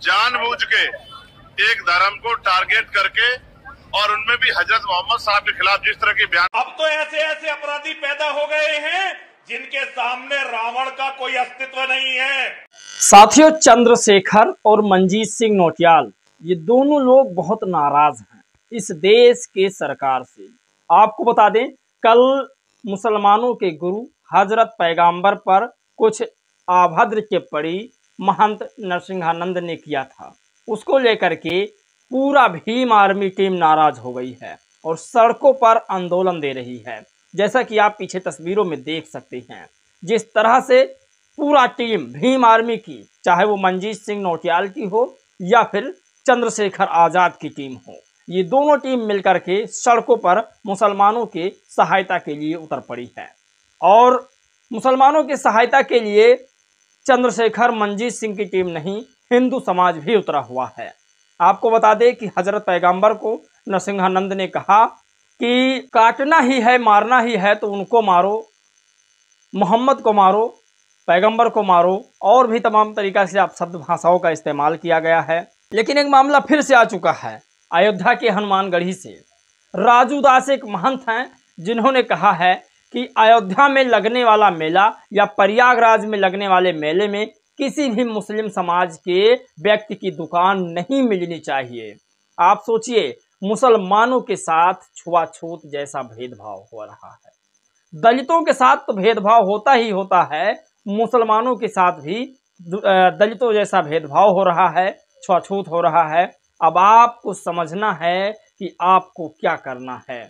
जानबूझ के एक धर्म को टारगेट करके और उनमें भी हजरत मोहम्मद साहब के खिलाफ जिस तरह के बयान। अब तो ऐसे ऐसे अपराधी पैदा हो गए हैं जिनके सामने रावण का कोई अस्तित्व नहीं है। साथियों, चंद्रशेखर और मंजीत सिंह नौटियाल ये दोनों लोग बहुत नाराज हैं इस देश के सरकार से। आपको बता दें, कल मुसलमानों के गुरु हजरत पैगंबर पर कुछ अभद्र टिप्पणी महंत नरसिंहानंद ने किया था। उसको लेकर के पूरा भीम आर्मी टीम नाराज हो गई है और सड़कों पर आंदोलन दे रही है। जैसा कि आप पीछे तस्वीरों में देख सकते हैं, जिस तरह से पूरा टीम भीम आर्मी की, चाहे वो मंजीत सिंह नौटियाल की हो या फिर चंद्रशेखर आज़ाद की टीम हो, ये दोनों टीम मिलकर के सड़कों पर मुसलमानों के सहायता के लिए उतर पड़ी है। और मुसलमानों की सहायता के लिए चंद्रशेखर मंजीत सिंह की टीम नहीं, हिंदू समाज भी उतरा हुआ है। आपको बता दें कि हजरत पैगंबर को नरसिंहानंद ने कहा कि काटना ही है, मारना ही है तो उनको मारो, मोहम्मद को मारो, पैगंबर को मारो, और भी तमाम तरीक़ा से आप शब्द भाषाओं का इस्तेमाल किया गया है। लेकिन एक मामला फिर से आ चुका है अयोध्या के हनुमानगढ़ी से। राजू दास एक महंत हैं जिन्होंने कहा है कि अयोध्या में लगने वाला मेला या प्रयागराज में लगने वाले मेले में किसी भी मुस्लिम समाज के व्यक्ति की दुकान नहीं मिलनी चाहिए। आप सोचिए, मुसलमानों के साथ छुआछूत जैसा भेदभाव हो रहा है। दलितों के साथ तो भेदभाव होता ही होता है, मुसलमानों के साथ भी दलितों जैसा भेदभाव हो रहा है, छुआछूत हो रहा है। अब आपको समझना है कि आपको क्या करना है।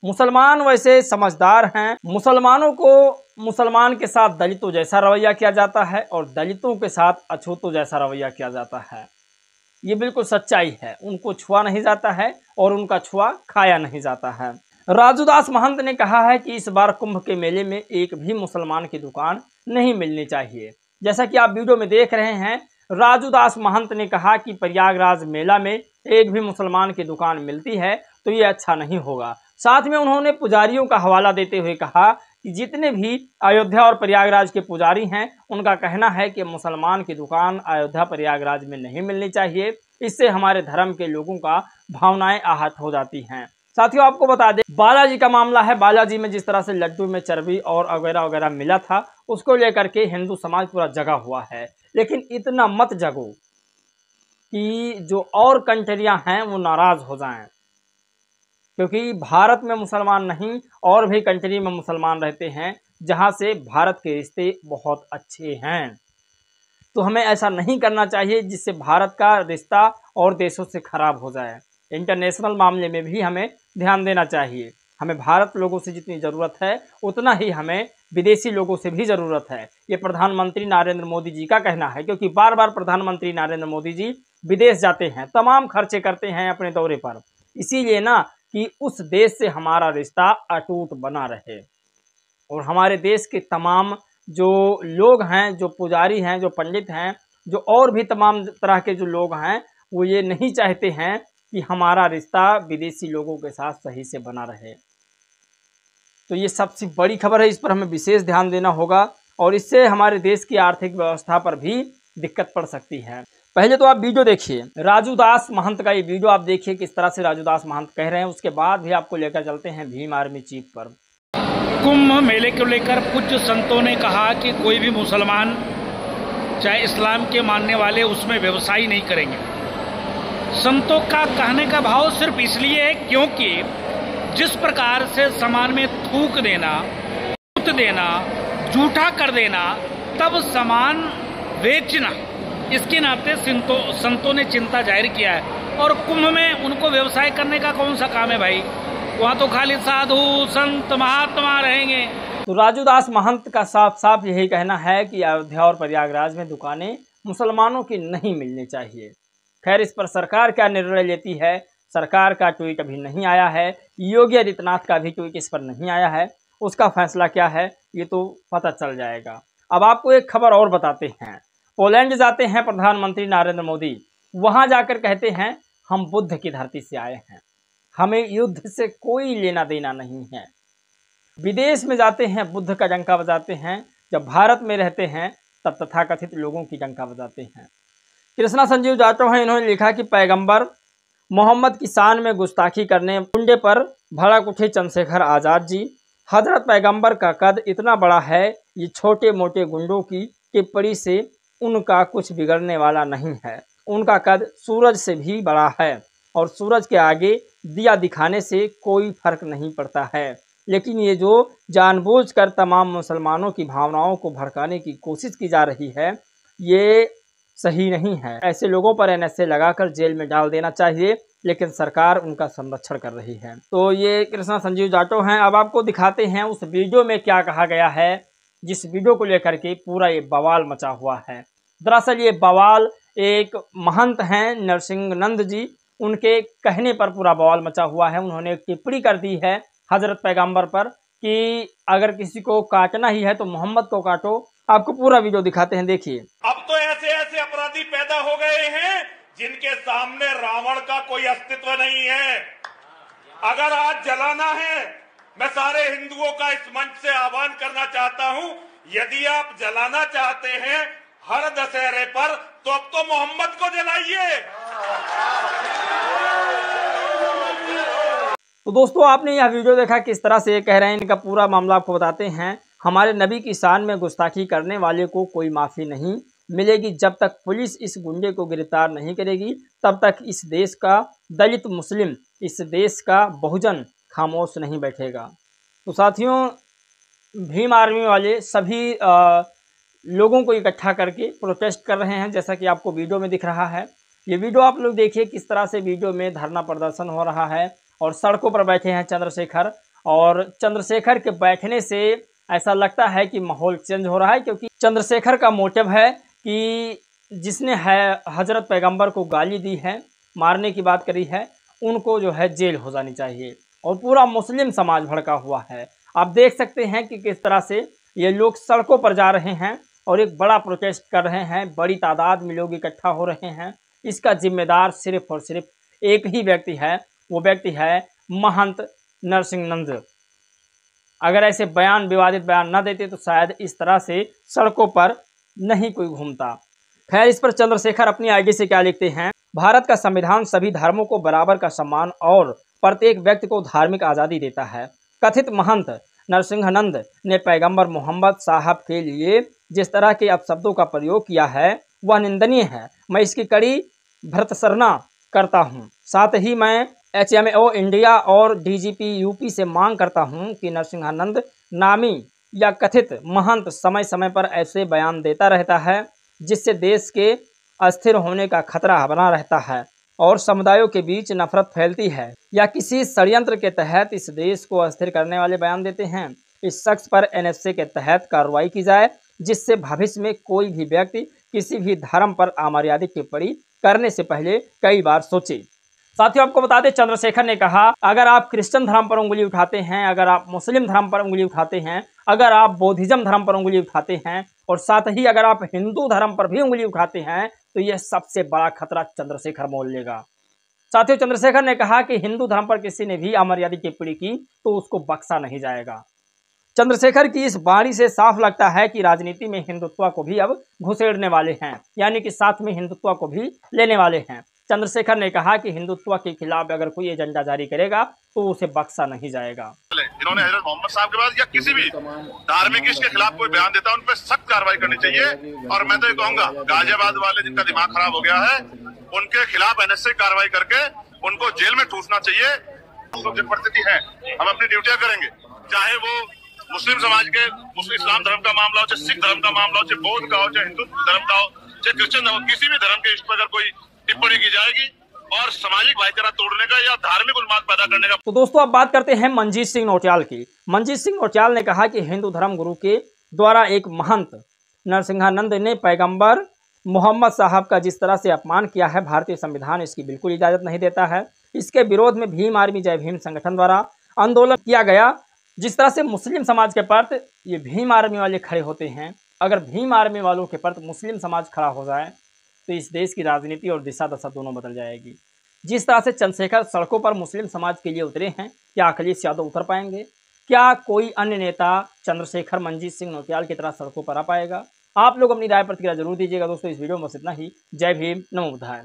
मुसलमान वैसे समझदार हैं, मुसलमानों को मुसलमान के साथ दलितों जैसा रवैया किया जाता है और दलितों के साथ अछूतों जैसा रवैया किया जाता है। ये बिल्कुल सच्चाई है, उनको छुआ नहीं जाता है और उनका छुआ खाया नहीं जाता है। राजू दास महंत ने कहा है कि इस बार कुंभ के मेले में एक भी मुसलमान की दुकान नहीं मिलनी चाहिए। जैसा कि आप वीडियो में देख रहे हैं, राजू दास महंत ने कहा कि प्रयागराज मेला में एक भी मुसलमान की दुकान मिलती है तो ये अच्छा नहीं होगा। साथ में उन्होंने पुजारियों का हवाला देते हुए कहा कि जितने भी अयोध्या और प्रयागराज के पुजारी हैं, उनका कहना है कि मुसलमान की दुकान अयोध्या प्रयागराज में नहीं मिलनी चाहिए, इससे हमारे धर्म के लोगों का भावनाएं आहत हो जाती हैं। साथियों, आपको बता दें, बालाजी का मामला है। बालाजी में जिस तरह से लड्डू में चर्बी और वगैरह वगैरह मिला था, उसको लेकर के हिंदू समाज पूरा जगा हुआ है। लेकिन इतना मत जगो कि जो और कंट्रियां हैं वो नाराज हो जाएं, क्योंकि भारत में मुसलमान नहीं और भी कंट्री में मुसलमान रहते हैं जहां से भारत के रिश्ते बहुत अच्छे हैं। तो हमें ऐसा नहीं करना चाहिए जिससे भारत का रिश्ता और देशों से खराब हो जाए। इंटरनेशनल मामले में भी हमें ध्यान देना चाहिए। हमें भारत लोगों से जितनी ज़रूरत है उतना ही हमें विदेशी लोगों से भी ज़रूरत है। ये प्रधानमंत्री नरेंद्र मोदी जी का कहना है, क्योंकि बार बार प्रधानमंत्री नरेंद्र मोदी जी विदेश जाते हैं, तमाम खर्चे करते हैं अपने दौरे पर, इसीलिए ना कि उस देश से हमारा रिश्ता अटूट बना रहे। और हमारे देश के तमाम जो लोग हैं, जो पुजारी हैं, जो पंडित हैं, जो और भी तमाम तरह के जो लोग हैं, वो ये नहीं चाहते हैं कि हमारा रिश्ता विदेशी लोगों के साथ सही से बना रहे। तो ये सबसे बड़ी खबर है, इस पर हमें विशेष ध्यान देना होगा और इससे हमारे देश की आर्थिक व्यवस्था पर भी दिक्कत पड़ सकती है। पहले तो आप वीडियो देखिए, राजू दास महंत का ये वीडियो आप देखिए किस तरह से राजू दास महंत कह रहे हैं। उसके बाद भी आपको लेकर चलते हैं भीम आर्मी चीफ पर। कुंभ मेले को लेकर कुछ संतों ने कहा कि कोई भी मुसलमान चाहे इस्लाम के मानने वाले उसमें व्यवसाय नहीं करेंगे। संतों का कहने का भाव सिर्फ इसलिए है क्योंकि जिस प्रकार से सामान में थूक देना, देना, जूठा कर देना, तब सामान बेचना, इसके नाते संतों ने चिंता जाहिर किया है। और कुंभ में उनको व्यवसाय करने का कौन सा काम है भाई? वहाँ तो खाली साधु संत महात्मा रहेंगे। तो राजू दास महंत का साफ साफ यही कहना है कि अयोध्या और प्रयागराज में दुकानें मुसलमानों की नहीं मिलनी चाहिए। खैर, इस पर सरकार क्या निर्णय लेती है, सरकार का ट्वीट अभी नहीं आया है, योगी आदित्यनाथ का भी ट्वीट इस पर नहीं आया है। उसका फैसला क्या है ये तो पता चल जाएगा। अब आपको एक खबर और बताते हैं। पोलैंड जाते हैं प्रधानमंत्री नरेंद्र मोदी, वहां जाकर कहते हैं हम बुद्ध की धरती से आए हैं, हमें युद्ध से कोई लेना देना नहीं है। विदेश में जाते हैं बुद्ध का डंका बजाते हैं, जब भारत में रहते हैं तब तथाकथित लोगों की डंका बजाते हैं। कृष्णा संजीव जाटव हैं, इन्होंने लिखा कि पैगंबर मोहम्मद की शान में गुस्ताखी करने गुंडे पर भड़क उठे चंद्रशेखर आज़ाद जी। हजरत पैगंबर का कद इतना बड़ा है, ये छोटे मोटे गुंडों की टिप्पणी से उनका कुछ बिगड़ने वाला नहीं है। उनका कद सूरज से भी बड़ा है और सूरज के आगे दिया दिखाने से कोई फर्क नहीं पड़ता है। लेकिन ये जो जानबूझकर तमाम मुसलमानों की भावनाओं को भड़काने की कोशिश की जा रही है, ये सही नहीं है। ऐसे लोगों पर NSA लगाकर जेल में डाल देना चाहिए, लेकिन सरकार उनका संरक्षण कर रही है। तो ये कृष्णा संजीव जाटव हैं। अब आपको दिखाते हैं उस वीडियो में क्या कहा गया है, जिस वीडियो को लेकर के पूरा ये बवाल मचा हुआ है। दरअसल ये बवाल एक महंत हैं नरसिंहानंद जी, उनके कहने पर पूरा बवाल मचा हुआ है। उन्होंने एक टिप्पणी कर दी है हजरत पैगंबर पर कि अगर किसी को काटना ही है तो मोहम्मद को काटो। आपको पूरा वीडियो दिखाते हैं, देखिए। अब तो ऐसे ऐसे अपराधी पैदा हो गए हैं जिनके सामने रावण का कोई अस्तित्व नहीं है। अगर आज जलाना है, मैं सारे हिंदुओं का इस मंच से आह्वान करना चाहता हूं, यदि आप जलाना चाहते हैं हर दशहरे पर, तो अब तो मोहम्मद को जलाइए। तो दोस्तों, आपने यह वीडियो देखा किस तरह से ये कह रहे हैं। इनका पूरा मामला आपको बताते हैं। हमारे नबी की शान में गुस्ताखी करने वाले को कोई माफ़ी नहीं मिलेगी। जब तक पुलिस इस गुंडे को गिरफ्तार नहीं करेगी, तब तक इस देश का दलित मुस्लिम, इस देश का बहुजन खामोश नहीं बैठेगा। तो साथियों, भीम आर्मी वाले सभी लोगों को इकट्ठा करके प्रोटेस्ट कर रहे हैं, जैसा कि आपको वीडियो में दिख रहा है। ये वीडियो आप लोग देखिए किस तरह से वीडियो में धरना प्रदर्शन हो रहा है और सड़कों पर बैठे हैं चंद्रशेखर। और चंद्रशेखर के बैठने से ऐसा लगता है कि माहौल चेंज हो रहा है, क्योंकि चंद्रशेखर का मोटिव है कि जिसने हजरत पैगंबर को गाली दी है, मारने की बात करी है, उनको जो है जेल हो जानी चाहिए। और पूरा मुस्लिम समाज भड़का हुआ है। आप देख सकते हैं कि किस तरह से ये लोग सड़कों पर जा रहे हैं और एक बड़ा प्रोटेस्ट कर रहे हैं। बड़ी तादाद में लोग इकट्ठा हो रहे हैं। इसका जिम्मेदार सिर्फ और सिर्फ एक ही व्यक्ति है, वो व्यक्ति है महंत नरसिंहानंद। अगर ऐसे बयान, विवादित बयान न देते तो शायद इस तरह से सड़कों पर नहीं कोई घूमता। खैर, इस पर चंद्रशेखर अपनी आईडी से क्या लिखते हैं। भारत का संविधान सभी धर्मों को बराबर का सम्मान और प्रत्येक व्यक्ति को धार्मिक आज़ादी देता है। कथित महंत नरसिंहानंद ने पैगंबर मोहम्मद साहब के लिए जिस तरह के अपशब्दों का प्रयोग किया है वह निंदनीय है। मैं इसकी कड़ी भर्त्सना करता हूं। साथ ही मैं HMO इंडिया और DGP UP से मांग करता हूं कि नरसिंहानंद नामी या कथित महंत समय समय पर ऐसे बयान देता रहता है जिससे देश के अस्थिर होने का खतरा बना रहता है और समुदायों के बीच नफरत फैलती है, या किसी षड्यंत्र के तहत इस देश को अस्थिर करने वाले बयान देते हैं। इस शख्स पर NSA के तहत कार्रवाई की जाए, जिससे भविष्य में कोई भी व्यक्ति किसी भी धर्म पर अमर्यादित टिप्पणी करने से पहले कई बार सोचे। साथियों, आपको बता दें, चंद्रशेखर ने कहा, अगर आप क्रिश्चियन धर्म पर उंगली उठाते हैं, अगर आप मुस्लिम धर्म पर उंगली उठाते हैं, अगर आप बौद्धिज्म धर्म पर उंगली उठाते हैं और साथ ही अगर आप हिंदू धर्म पर भी उंगली उठाते हैं, तो यह सबसे बड़ा खतरा चंद्रशेखर मोल लेगा। साथियों, चंद्रशेखर ने कहा कि हिंदू धर्म पर किसी ने भी अमर्यादित टिप्पणी की तो उसको बख्शा नहीं जाएगा। चंद्रशेखर की इस वाणी से साफ लगता है कि राजनीति में हिंदुत्व को भी अब घुसेड़ने वाले हैं, यानी कि साथ में हिंदुत्व को भी लेने वाले हैं। चंद्रशेखर ने कहा कि हिंदुत्व के खिलाफ अगर कोई एजेंडा जारी करेगा तो उसे बख्शा नहीं जाएगा। इन्होंने हजरत मोहम्मद साहब के बाद या किसी भी धार्मिक इसके खिलाफ कोई बयान देता है, उन पर सख्त कार्रवाई करनी चाहिए। और मैं तो ये कहूंगा, गाजियाबाद वाले जिनका दिमाग खराब हो गया है, उनके खिलाफ NSA कार्रवाई करके उनको जेल में ठूसना चाहिए। जो परिस्थिति है, हम अपनी ड्यूटियां करेंगे, चाहे वो मुस्लिम समाज के इस्लाम धर्म का मामला हो, चाहे सिख धर्म का मामला हो, चाहे बौद्ध का हो, चाहे हिंदू धर्म का हो, चाहे क्रिश्चियन धर्म, किसी भी धर्म के इस पर अगर कोई टिप्पणी की जाएगी और सामाजिक भाईचारा तोड़ने का या धार्मिक उन्माद पैदा करने का। तो दोस्तों, अब बात करते हैं मनजीत सिंह नौटियाल की। मनजीत सिंह नौटियाल ने कहा कि हिंदू धर्म गुरु के द्वारा एक महंत नरसिंहानंद ने पैगंबर मोहम्मद साहब का जिस तरह से अपमान किया है, भारतीय संविधान इसकी बिल्कुल इजाज़त नहीं देता है। इसके विरोध में भीम आर्मी जय भीम संगठन द्वारा आंदोलन किया गया। जिस तरह से मुस्लिम समाज के प्रति ये भीम आर्मी वाले खड़े होते हैं, अगर भीम आर्मी वालों के प्रति मुस्लिम समाज खड़ा हो जाए तो इस देश की राजनीति और दिशा दशा दोनों बदल जाएगी। जिस तरह से चंद्रशेखर सड़कों पर मुस्लिम समाज के लिए उतरे हैं, क्या अखिलेश यादव उतर पाएंगे? क्या कोई अन्य नेता चंद्रशेखर, मनजीत सिंह नौटियाल की तरह सड़कों पर आ पाएगा? आप लोग अपनी राय प्रतिक्रिया जरूर दीजिएगा दोस्तों। इस वीडियो में बस इतना ही। जय भीम, नमो बुद्धाय।